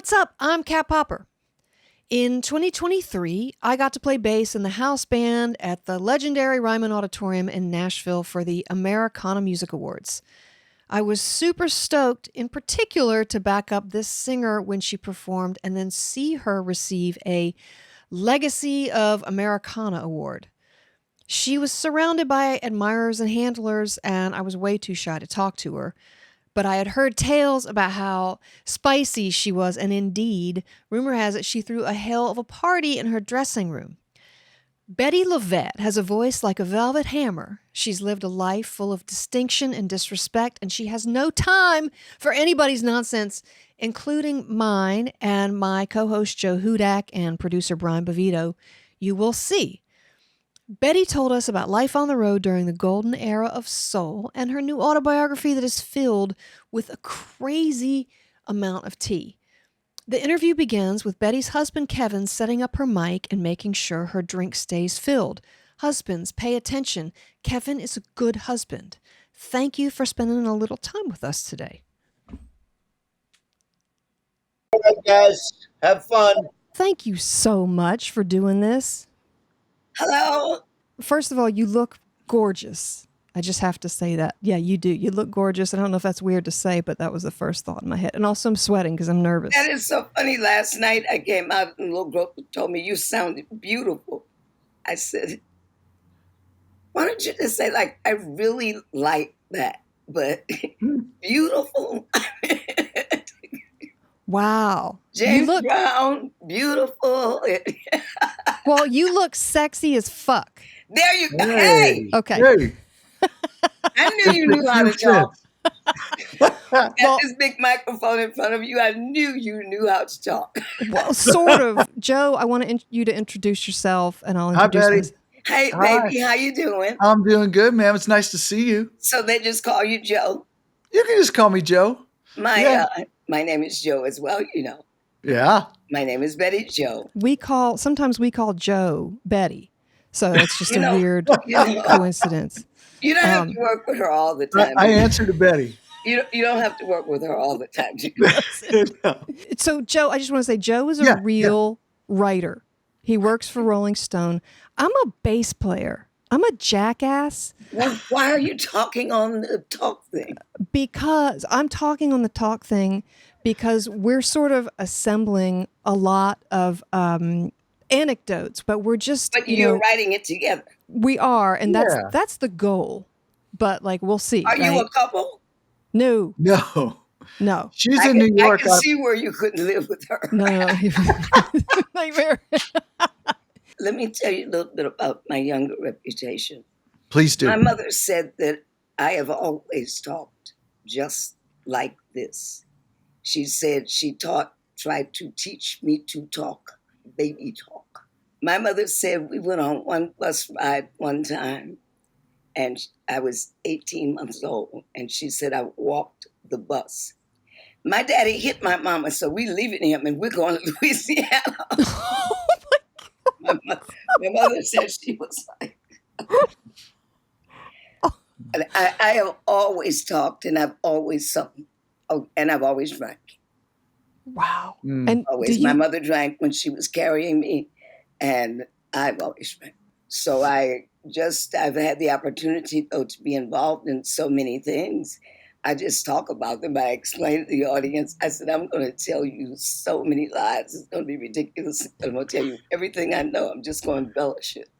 What's up? I'm Kat Popper. In 2023, I got to play bass in the house band at the legendary Ryman Auditorium in Nashville for the Americana Music Awards. I was super stoked, in particular, to back up this singer when she performed and then see her receive a Legacy of Americana award. She was surrounded by admirers and handlers, and I was way too shy to talk to her. But I had heard tales about how spicy she was, and indeed, rumor has it she threw a hell of a party in her dressing room. Bettye Lavette has a voice like a velvet hammer. She's lived a life full of distinction and disrespect, and she has no time for anybody's nonsense, including mine and my co-host Joe Hudak and producer Brian Bovito. You will see. Bettye told us about life on the road during the golden era of soul and her new autobiography that is filled with a crazy amount of tea. The interview begins with Betty's husband Kevin setting up her mic and making sure her drink stays filled. Husbands, pay attention. Kevin is a good husband. Thank you for spending a little time with us today. All right, guys, have fun. Thank you so much for doing this. Hello. First of all, you look gorgeous. I just have to say that. Yeah, you do. You look gorgeous. I don't know if that's weird to say, but that was the first thought in my head. And also I'm sweating because I'm nervous. That is so funny. Last night I came out and a little girl told me you sounded beautiful. I said, why don't you just say, like, I really like that, but beautiful. Wow. James Brown, beautiful. Well, you look sexy as fuck. There you go. Hey. Okay. Hey. I knew you knew how to talk. Got this big microphone in front of you. I knew you knew how to talk. Well, sort of. Joe, I want you to introduce yourself, and I'll introduce myself. Hey, baby, how you doing? I'm doing good, ma'am. It's nice to see you. So they just call you Joe? You can just call me Joe. My name is Joe as well, you know. Yeah. My name is Betty Jo. Sometimes we call Joe Betty. So it's just a weird coincidence. You don't have to work with her all the time. I answer to Betty. You don't have to work with her all the time. No. So Joe, I just want to say Joe is a real writer. He works for Rolling Stone. I'm a bass player. I'm a jackass. Well, why are you talking on the talk thing? Because I'm talking on the talk thing because we're sort of assembling a lot of anecdotes, but we're just... But you're writing it together. We are, and that's the goal. But, like, we'll see. Are you a couple? No. She's in New York. I can see where you couldn't live with her. No. Nightmare. Let me tell you a little bit about my younger reputation. Please do. My mother said that I have always talked just like this. She said she tried to teach me to talk, baby talk. My mother said we went on one bus ride one time, and I was 18 months old, and she said I walked the bus. My daddy hit my mama, so we leaving him, and we're going to Louisiana. My mother said she was like... I have always talked, and I've always sung. Oh, and I've always drank. Wow. And always. My mother drank when she was carrying me, and I've always drank. So I've had the opportunity, though, to be involved in so many things. I just talk about them. I explain to the audience. I said, I'm going to tell you so many lies. It's going to be ridiculous. I'm going to tell you everything I know. I'm just going to embellish it.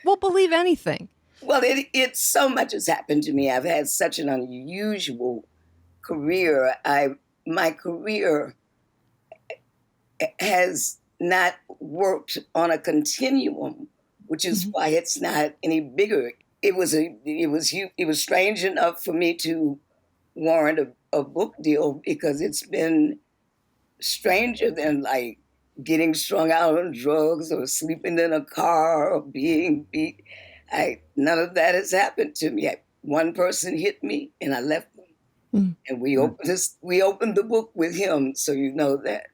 We'll believe anything. Well, it's so much has happened to me. I've had such an unusual career. My career has not worked on a continuum, which is why it's not any bigger. It was strange enough for me to warrant a book deal because it's been stranger than like getting strung out on drugs or sleeping in a car or being beat. None of that has happened to me. One person hit me and I left them. And we opened the book with him, so you know that.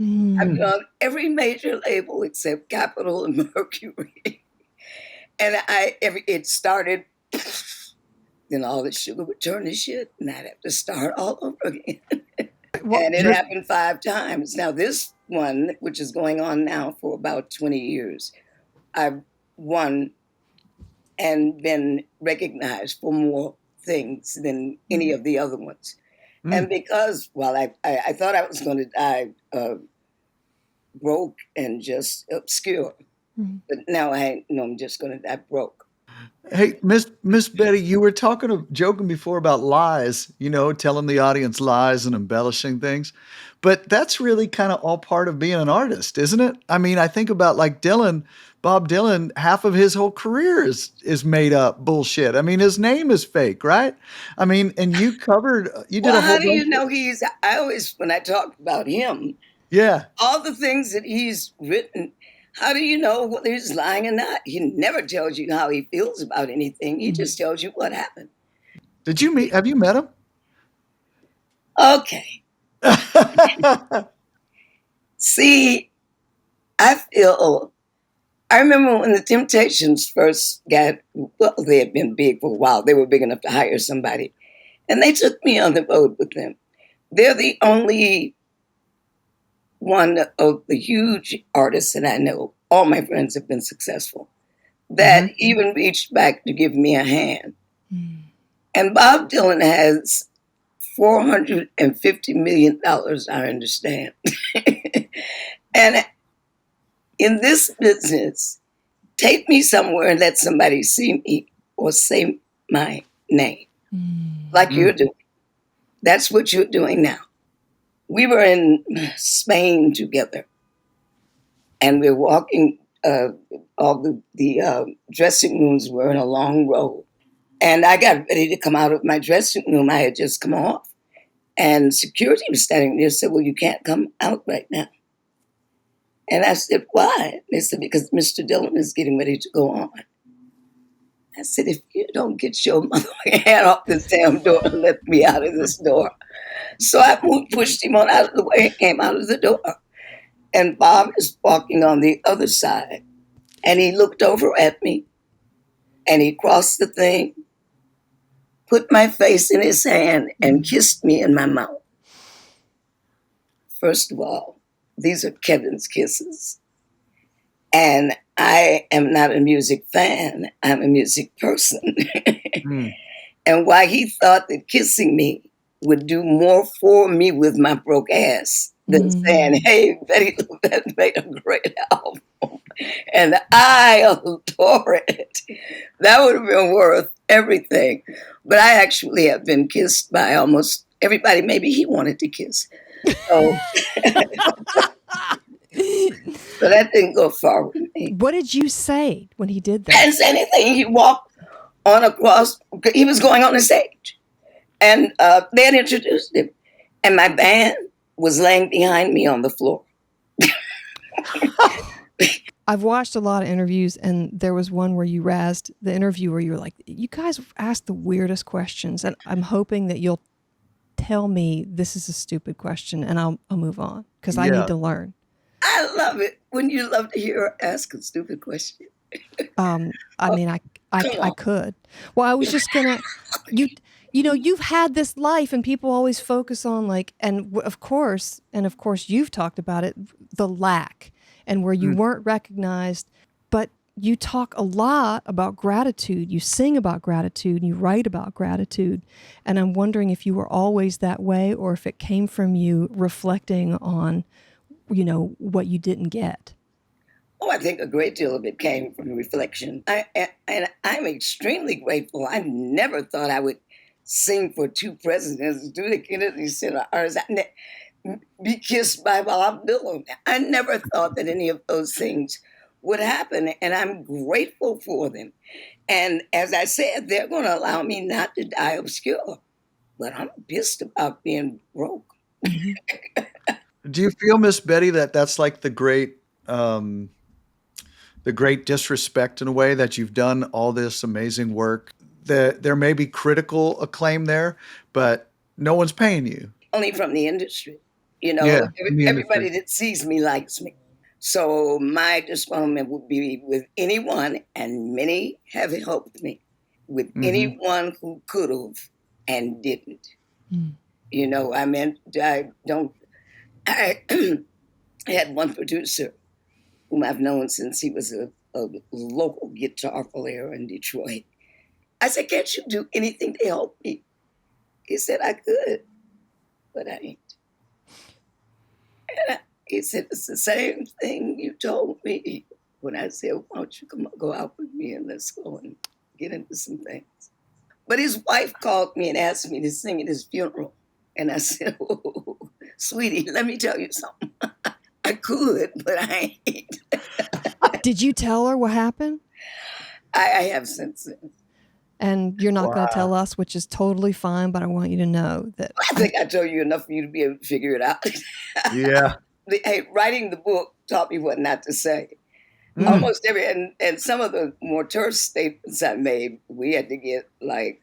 I've done every major label except Capitol and Mercury. And it started, then all the sugar would turn to shit and I'd have to start all over again. And it happened 5 times. Now, this one, which is going on now for about 20 years, I've won and been recognized for more things than any of the other ones. And because, well, I thought I was going to die broke and just obscure, but now I know I'm just going to die broke. Hey, Miss Bettye, you were joking before about lies, telling the audience lies and embellishing things. But that's really kind of all part of being an artist, isn't it? I mean, I think about like Dylan, Bob Dylan, half of his whole career is made up bullshit. I mean, his name is fake, right? I mean, and you did a whole how do you know I always, when I talk about him, all the things that he's written, how do you know whether he's lying or not? He never tells you how he feels about anything. He just tells you what happened. Have you met him? Okay. See, I remember when the Temptations first they had been big for a while. They were big enough to hire somebody. And they took me on the road with them. They're the only one of the huge artists that I know, all my friends have been successful, that even reached back to give me a hand. And Bob Dylan has $450 million, I understand. And in this business, take me somewhere and let somebody see me or say my name, like you're doing. That's what you're doing now. We were in Spain together, and we're walking. All the dressing rooms were in a long row, and I got ready to come out of my dressing room. I had just come off, and security was standing there. Said, "Well, you can't come out right now." And I said, "Why?" They said, "Because Mr. Dylan is getting ready to go on." I said, "If you don't get your mother hand off this damn door and let me out of this door." So I pushed him on out of the way and came out of the door. And Bob is walking on the other side. And he looked over at me and he crossed the thing, put my face in his hand and kissed me in my mouth. First of all, these are Kevin's kisses. And I am not a music fan. I'm a music person. And why he thought that kissing me would do more for me with my broke ass than saying, "Hey, Bettye Lavette made a great album, and I adore it." That would have been worth everything. But I actually have been kissed by almost everybody maybe he wanted to kiss. So, so that didn't go far with me. What did you say when he did that? I didn't say anything. He walked on across. He was going on the stage. And they had introduced him. And my band was laying behind me on the floor. I've watched a lot of interviews, and there was one where you razzed the interviewer. You were like, "You guys asked the weirdest questions, and I'm hoping that you'll tell me this is a stupid question, and I'll move on, because I need to learn." I love it when you love to hear her ask a stupid question. I mean, I could. Well, I was just gonna, you've had this life, and people always focus on like, and of course, you've talked about it, the lack, and where you weren't recognized, but you talk a lot about gratitude. You sing about gratitude, and you write about gratitude. And I'm wondering if you were always that way, or if it came from you reflecting on, what you didn't get. Oh, I think a great deal of it came from reflection. I'm extremely grateful. I never thought I would sing for 2 presidents, do the Kennedy Center Arts, be kissed by Bob Dylan. I never thought that any of those things would happen, and I'm grateful for them. And as I said, they're going to allow me not to die obscure, but I'm pissed about being broke. Do you feel, Miss Bettye, that that's like the great disrespect in a way, that you've done all this amazing work? There may be critical acclaim there, but no one's paying you. Only from the industry. Everybody that sees me likes me. So my disappointment would be with anyone, and many have helped me, with anyone who could have and didn't. I meant I don't. I had one producer whom I've known since he was a local guitar player in Detroit. I said, "Can't you do anything to help me?" He said, "I could, but I ain't." He said, "It's the same thing you told me when I said, why don't you go out with me and let's go and get into some things." But his wife called me and asked me to sing at his funeral. And I said, "Oh, sweetie, let me tell you something. I could, but I ain't." Did you tell her what happened? I have since then. And you're not going to tell Wow. us, which is totally fine, but I want you to know that I think I told you enough for you to be able to figure it out. Yeah. Hey, writing the book taught me what not to say. Mm. Almost every, and some of the more terse statements I made, we had to get like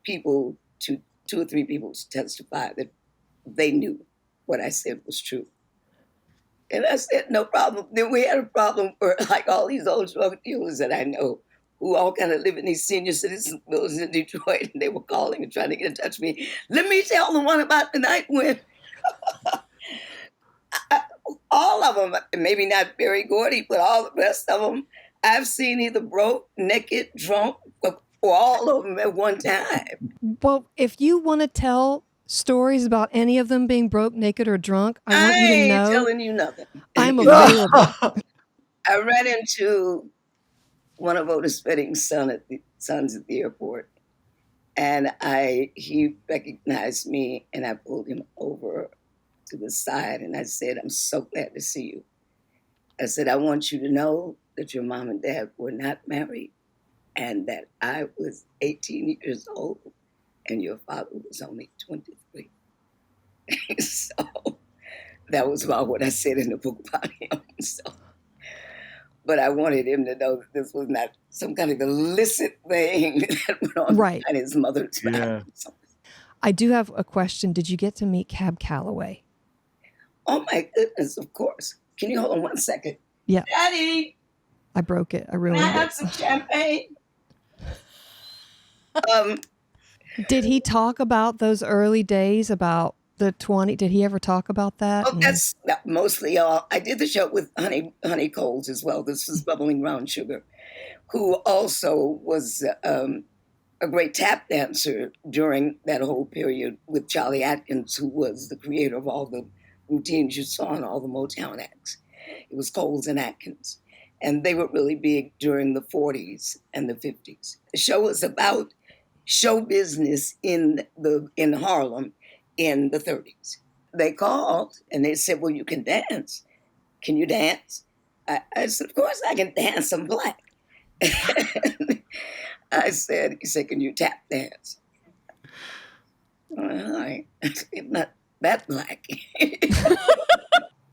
people to 2 or 3 people to testify that they knew what I said was true. And I said, no problem. Then we had a problem for like all these old drug dealers that I know who all kind of live in these senior citizen buildings in Detroit. And they were calling and trying to get in touch with me. Let me tell the one about the night when all of them, maybe not Barry Gordy, but all the rest of them, I've seen either broke, naked, drunk, or all of them at one time. well, if you want to tell stories about any of them being broke, naked, or drunk, I want you I to ain't know telling you nothing. I'm available. I ran into one of Otis Redding's sons at the airport, and he recognized me, and I pulled him over to the side, and I said, "I'm so glad to see you." I said, "I want you to know that your mom and dad were not married, and that I was 18 years old, and your father was only 23." So that was about what I said in the book about him. So, but I wanted him to know that this was not some kind of illicit thing that went on Right. behind his mother's back. Yeah. I do have a question. Did you get to meet Cab Calloway? Oh my goodness, of course. Can you hold on one second? Yeah. Daddy, I broke it. I can I ruined have it. some champagne? Did he talk about those early days about the 20? Did he ever talk about that? Oh, that's mostly all. I did the show with Honey Coles as well. This was Bubbling Brown Sugar, who also was a great tap dancer during that whole period with Charlie Atkins, who was the creator of all the routines you saw in all the Motown acts. It was Coles and Atkins. And they were really big during the 40s and the 50s. The show was about show business in Harlem in the 30s. They called and they said, "Well, you can dance. Can you dance?" I said, "Of course I can dance. I'm black." He said, "Can you tap dance?" I'm not that black.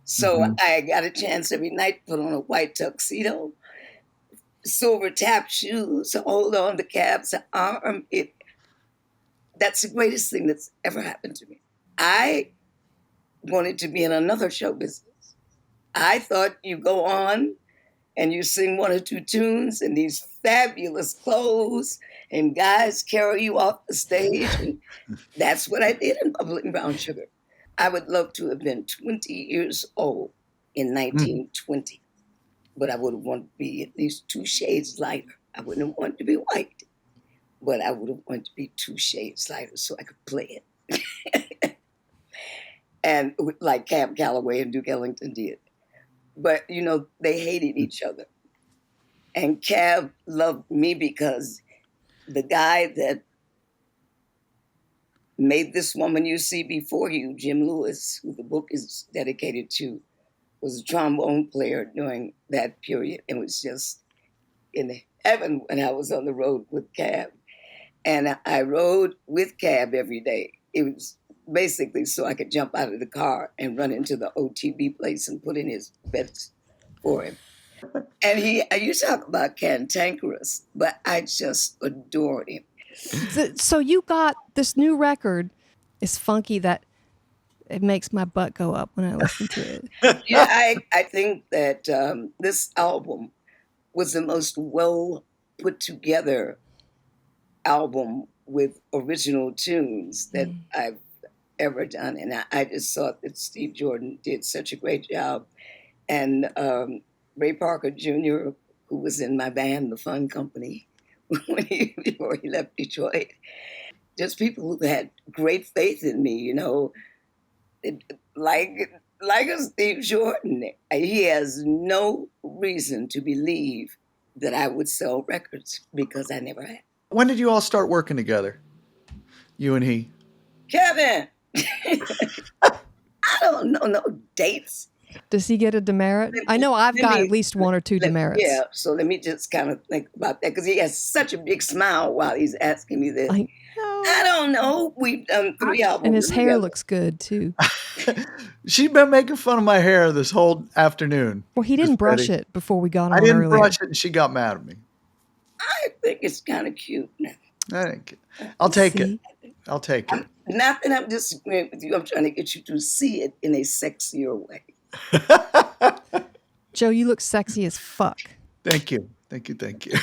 So Mhm. I got a chance every night to put on a white tuxedo, silver tap shoes, hold on to Cab's arm. That's the greatest thing that's ever happened to me. I wanted to be in another show business. I thought you go on and you sing 1 or 2 tunes in these fabulous clothes, and guys carry you off the stage. And that's what I did in Bubbling Brown Sugar. I would love to have been 20 years old in 1920, but I would have wanted to be at least 2 shades lighter. I wouldn't have wanted to be white, but I would have wanted to be 2 shades lighter so I could play it. And like Cab Calloway and Duke Ellington did. But, they hated each other. And Cab loved me because the guy that made this woman you see before you, Jim Lewis, who the book is dedicated to, was a trombone player during that period and was just in heaven when I was on the road with Cab. And I rode with Cab every day. It was basically so I could jump out of the car and run into the OTB place and put in his beds for him. And you talk about cantankerous, but I just adored him. So you got this new record. It's funky that it makes my butt go up when I listen to it. Yeah, I think that this album was the most well put together album with original tunes that I've ever done. And I just thought that Steve Jordan did such a great job. And Ray Parker Jr., who was in my band, The Fun Company, before he left Detroit, just people who had great faith in me, you know, like a Steve Jordan. He has no reason to believe that I would sell records because I never had. When did you all start working together? You and he? Kevin, I don't know no dates. Does he get a demerit? I know I've got at least one or two demerits. Yeah, so let me just kind of think about that because he has such a big smile while he's asking me this. I don't know. We've done 3 albums. And his hair looks good, too. She's been making fun of my hair this whole afternoon. Well, he didn't brush it before we got on I didn't earlier. brush it, and she got mad at me. I think it's kind of cute now. I'll take it. I'll take it. Not that I'm disagreeing with you. I'm trying to get you to see it in a sexier way. Joe, you look sexy as fuck. Thank you. Thank you. Thank you.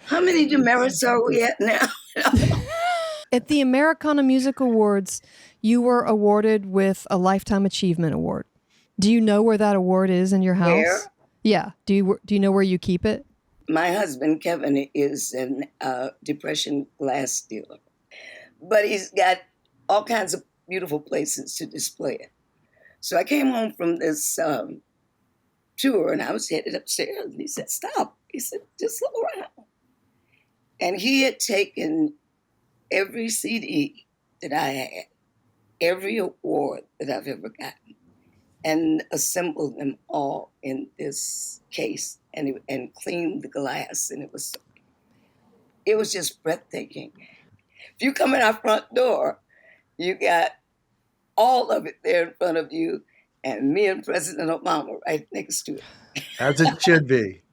How many demerits are we at now? At the Americana Music Awards, you were awarded with a Lifetime Achievement Award. Do you know where that award is in your house? Where? Yeah. Do you know where you keep it? My husband, Kevin, is an depression glass dealer. But he's got all kinds of beautiful places to display it. So I came home from this tour and I was headed upstairs and he said, stop. He said, just look around. And he had taken every CD that I had, every award that I've ever gotten, and assembled them all in this case and cleaned the glass. And it was just breathtaking. If you come in our front door, you got all of it there in front of you and me and President Obama right next to it. As it should be.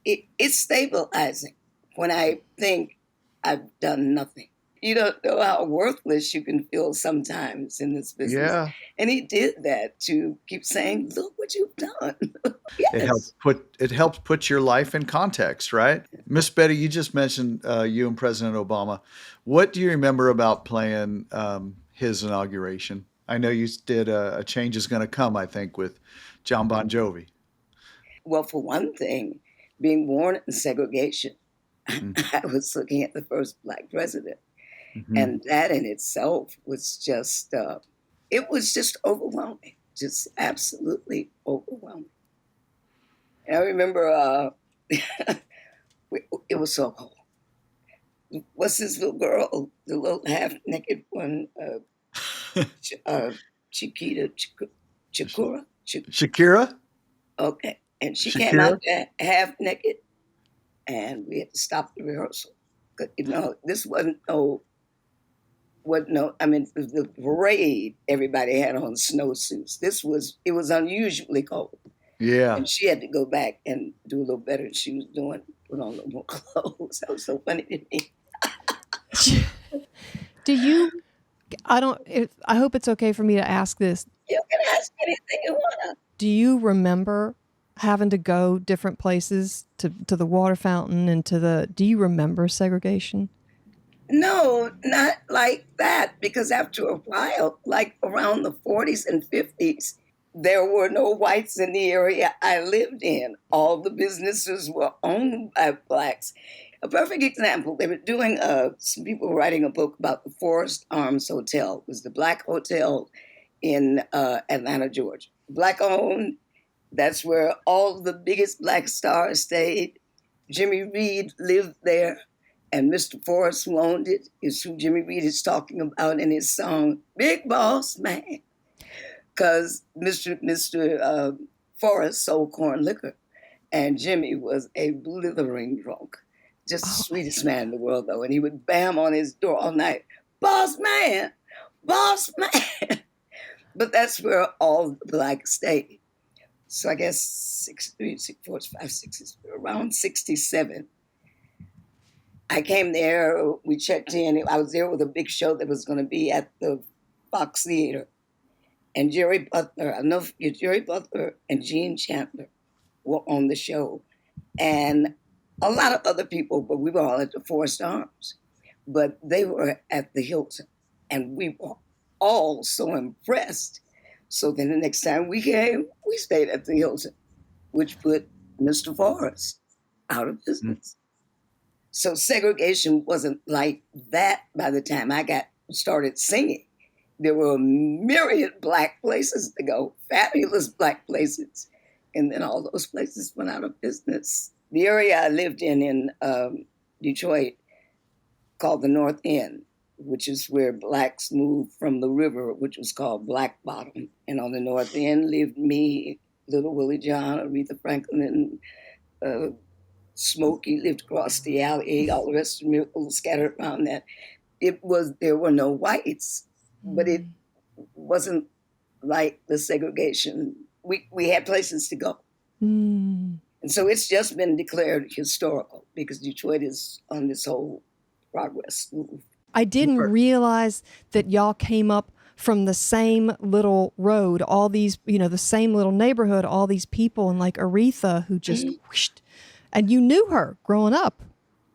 It's stabilizing when I think I've done nothing. You don't know how worthless you can feel sometimes in this business. Yeah. And he did that to keep saying, look what you've done. Yes. It helps put your life in context, right? Miss Bettye, you just mentioned you and President Obama. What do you remember about playing his inauguration? I know you did A Change Is Gonna Come, I think, with John Bon Jovi. Well, for one thing, being born in segregation, I was looking at the first Black president. Mm-hmm. And that in itself was just, it was just overwhelming, just absolutely overwhelming. And I remember it was so cold. What's this little girl, the little half-naked one, Shakira? Okay. And she came out there half-naked, and we had to stop the rehearsal. You know, this wasn't I mean, the parade, everybody had on snowsuits. It was unusually cold. Yeah. And she had to go back and do a little better than she was doing, put on a little more clothes. That was so funny to me. I hope it's okay for me to ask this. You can ask anything you want. Do you remember having to go different places to the water fountain and do you remember segregation? No, not like that, because after a while, like around the 40s and 50s, there were no whites in the area I lived in. All the businesses were owned by Blacks. A perfect example, they were doing, some people were writing a book about the Forest Arms Hotel. It was the Black hotel in Atlanta, Georgia. Black owned, that's where all the biggest Black stars stayed. Jimmy Reed lived there. And Mr. Forrest, who owned it, is who Jimmy Reed is talking about in his song, Big Boss Man. Because Mr. Forrest sold corn liquor, and Jimmy was a blithering drunk. Just the sweetest man in the world, though. And he would bam on his door all night, Boss Man, Boss Man. But that's where all the Blacks stayed. So I guess 63, 64, 65, 66, around 67. I came there, we checked in. I was there with a big show that was going to be at the Fox Theater. And Jerry Butler and Gene Chandler were on the show. And a lot of other people, but we were all at the Forest Arms. But they were at the Hilton, and we were all so impressed. So then the next time we came, we stayed at the Hilton, which put Mr. Forrest out of business. So segregation wasn't like that by the time I got started singing. There were a myriad Black places to go, fabulous Black places. And then all those places went out of business. The area I lived in Detroit, called the North End, which is where Blacks moved from the river, which was called Black Bottom. And on the North End lived me, Little Willie John, Aretha Franklin, and Smokey lived across the alley. All the rest of them were scattered around that. There were no whites, but it wasn't like the segregation. We had places to go. And so it's just been declared historical because Detroit is on this whole progress move. I didn't realize that y'all came up from the same little road, all these, the same little neighborhood, all these people, and like Aretha who just whooshed. And you knew her growing up,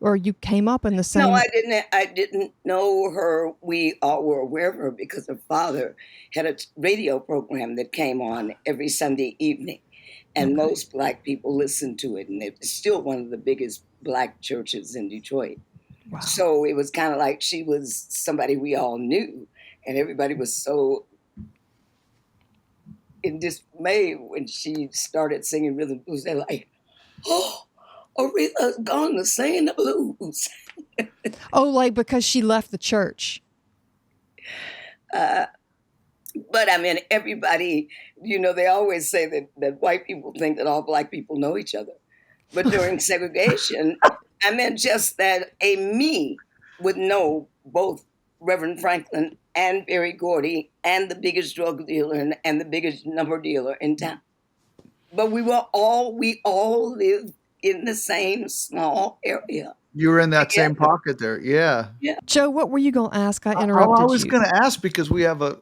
or you came up in the same. No, I didn't know her. We all were aware of her because her father had a radio program that came on every Sunday evening. And most Black people listened to it. And it's still one of the biggest Black churches in Detroit. Wow. So it was kind of like she was somebody we all knew. And everybody was so in dismay when she started singing rhythm and blues. They're like, oh, Aretha's gone to sing the blues. Oh, like because she left the church. But I mean, everybody, they always say that white people think that all Black people know each other. But during segregation, I meant just that a me would know both Reverend Franklin and Berry Gordy and the biggest drug dealer and the biggest number dealer in town. But we all lived in the same small area. You were in that same pocket there. Yeah. Joe, what were you going to ask? I interrupted you. I was going to ask because we have a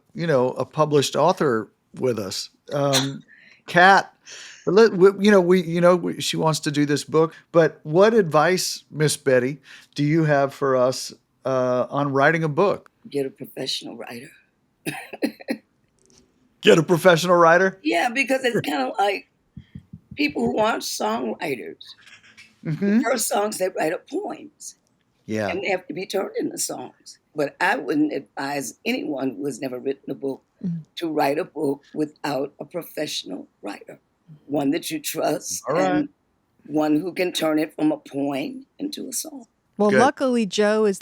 published author with us, Kat. She wants to do this book. But what advice, Miss Bettye, do you have for us on writing a book? Get a professional writer. Get a professional writer? Yeah, because it's kind of like people who aren't songwriters. The first songs they write are poems. Yeah. And they have to be turned into songs. But I wouldn't advise anyone who has never written a book to write a book without a professional writer. One that you trust and one who can turn it from a poem into a song. Well, luckily Joe he's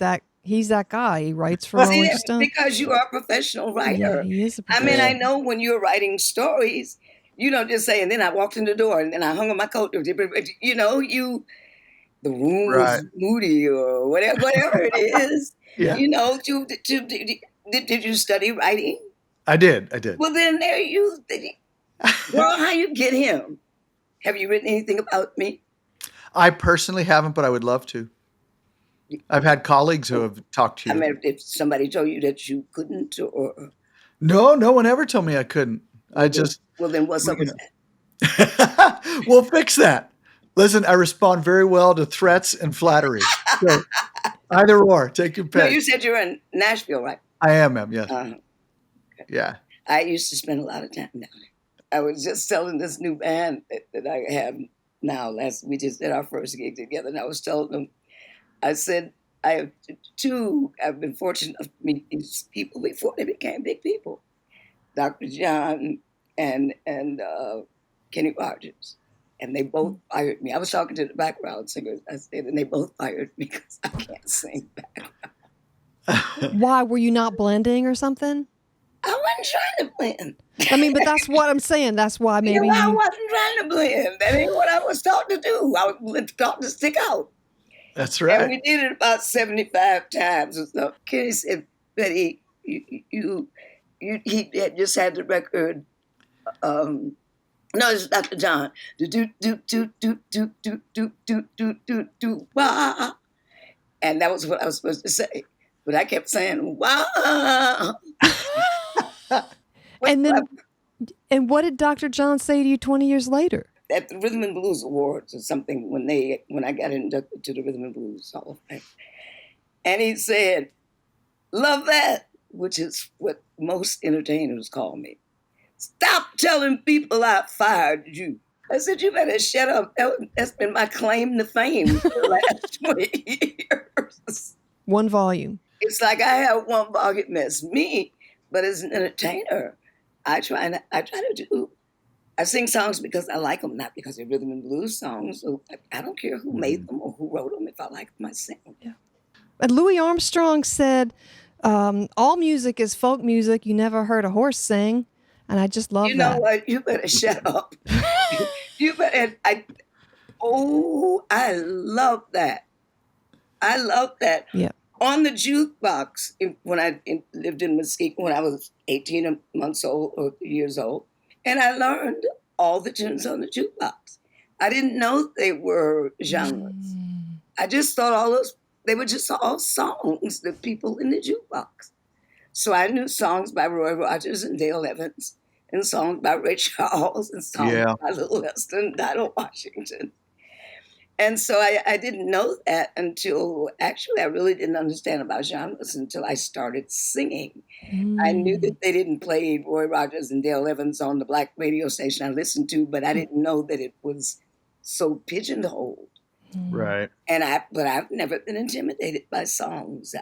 that guy. He writes for Rolling Stone. Because you are a professional writer. Yeah, he is a professional. I mean, I know when you're writing stories, you don't just say, and then I walked in the door and then I hung on my coat. The room was moody or whatever it is. Yeah. Did you study writing? I did. Well, then girl, how you get him? Have you written anything about me? I personally haven't, but I would love to. I've had colleagues who have talked to you. I mean, if somebody told you that you couldn't or... No one ever told me I couldn't. Well, then what's up with that? We'll fix that. Listen, I respond very well to threats and flattery. So either or, take your pick. No, you said you're in Nashville, right? I am, ma'am, yes. Okay. Yeah. I used to spend a lot of time down there. I was just telling this new band that I have now. We just did our first gig together, and I was telling them, I said, I've been fortunate enough to meet these people before they became big people. Dr. John and Kenny Rogers. And they both fired me. I was talking to the background singers, I said, and they both fired me because I can't sing background. Why? Were you not blending or something? I wasn't trying to blend. I mean, but that's what I'm saying. That's why maybe I wasn't trying to blend. That ain't what I was taught to do. I was taught to stick out. That's right. And we did it about 75 times or so. Kenny said, Bettye, he had just had the record. No, it's Dr. John. Wah. And that was what I was supposed to say. But I kept saying, wow. And what did Dr. John say to you 20 years later? at the Rhythm and Blues Awards or something when I got inducted to the Rhythm and Blues Hall of Fame. And he said, Lavette, which is what most entertainers call me. Stop telling people I fired you. I said, you better shut up. That's been my claim to fame for the last 20 years. One volume. It's like I have one volume that's me, but as an entertainer, I sing songs because I like them, not because they're rhythm and blues songs. So I don't care who made them or who wrote them. If I like them, I sing them. Yeah. And Louis Armstrong said, all music is folk music. You never heard a horse sing. And I just love that. You know what? You better shut up. You better. I love that. I love that. Yeah. On the jukebox, when I lived in Mesquite, when I was 18 months old or years old, and I learned all the tunes on the jukebox. I didn't know they were genres. I just thought they were just all songs that people in the jukebox. So I knew songs by Roy Rogers and Dale Evans, and songs by Ray Charles, and songs by Little Lester and Dinah Washington. And so I didn't know that until, actually, I really didn't understand about genres until I started singing. I knew that they didn't play Roy Rogers and Dale Evans on the black radio station I listened to, but I didn't know that it was so pigeonholed. Right. But I've never been intimidated by songs.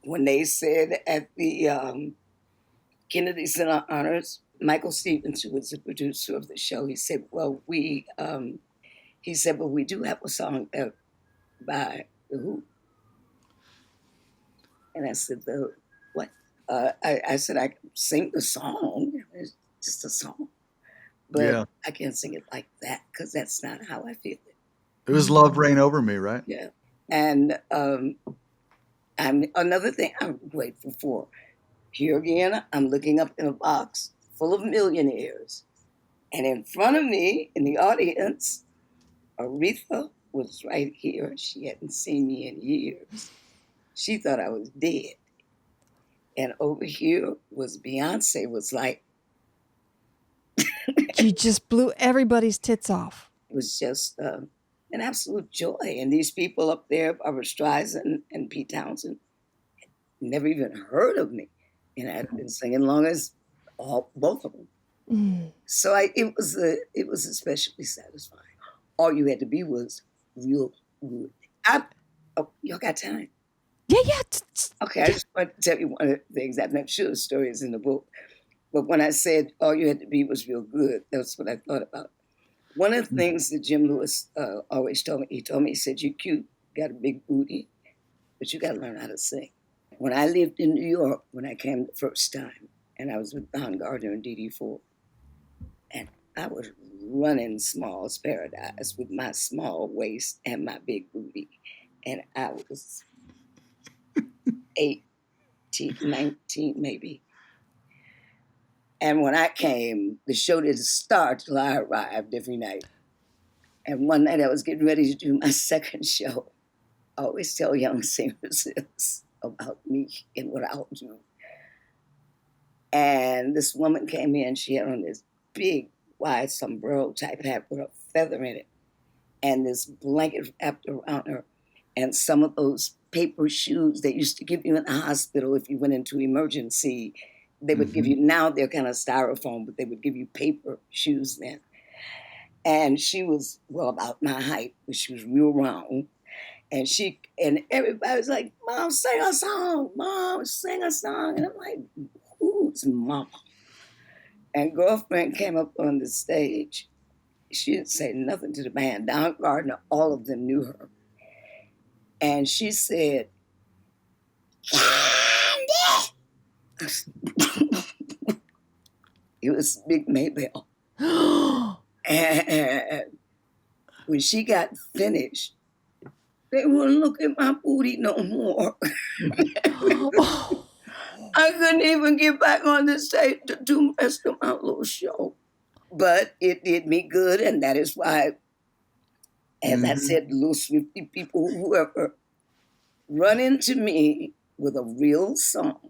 When they said at the Kennedy Center Honors, Michael Stevens, who was the producer of the show, he said, well, we do have a song by The Who. And I said, the what? I said, I can sing the song. It's just a song. But I can't sing it like that because that's not how I feel it. It was Love Reign Over Me, right? Yeah. And another thing I'm grateful for. Here again, I'm looking up in a box full of millionaires. And in front of me, in the audience, Aretha was right here. She hadn't seen me in years. She thought I was dead. And over here was Beyonce, was like... You just blew everybody's tits off. It was just an absolute joy. And these people up there, Barbara Streisand and Pete Townsend, never even heard of me. And I'd been singing long as both of them. So it was especially satisfying. All you had to be was real good. Y'all got time? Yeah. Okay, I just want to tell you one of the things. I'm sure the story is in the book. But when I said all you had to be was real good, that's what I thought about. One of the things that Jim Lewis always told me, he said, you're cute, got a big booty, but you got to learn how to sing. When I lived in New York, when I came the first time, and I was with Don Gardner and Dee Dee Ford, and I was running Small's Paradise with my small waist and my big booty. And I was 18, 19 maybe. And when I came, the show didn't start till I arrived every night. And one night I was getting ready to do my second show. I always tell young singers this about me and what I'll do. And this woman came in, she had on this big, wide sombrero type hat with a feather in it, and this blanket wrapped around her, and some of those paper shoes they used to give you in the hospital if you went into emergency. They would give you, now they're kind of styrofoam, but they would give you paper shoes then. And she was, well, about my height, but she was real round. And everybody was like, Mom, sing a song. Mom, sing a song. And I'm like, who's Mama? And girlfriend came up on the stage. She didn't say nothing to the band. Don Gardner, all of them knew her. And she said, Candy! It was Big Maybelle. And when she got finished, they wouldn't look at my booty no more. I couldn't even get back on the stage to do the rest of my little show. But it did me good, and that is why, as I said, little Swifty people, whoever, run into me with a real song,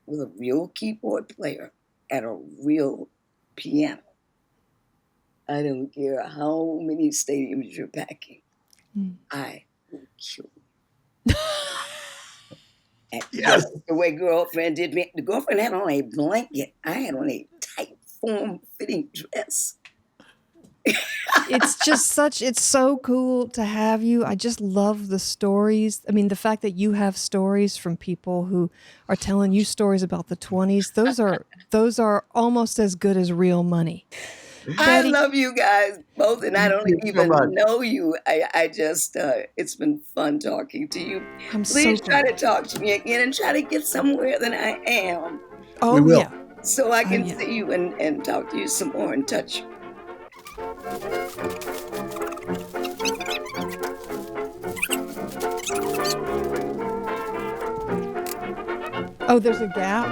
with a real keyboard player, and a real piano. I don't care how many stadiums you're packing. I will kill you. And Yes. that's the way girlfriend did me. The girlfriend had on a blanket. I had on a tight form-fitting dress. It's so cool to have you. I just love the stories. I mean, the fact that you have stories from people who are telling you stories about the 20s, those are almost as good as real money. I Bettye, love you guys both, and I Thank don't you so even much. know you. I just, it's been fun talking to you. I'm so Please try glad. to talk to me again and try to get somewhere that I am We Oh, will. yeah. so I can yeah. see you and talk to you some more and touch you. Oh, there's a gap?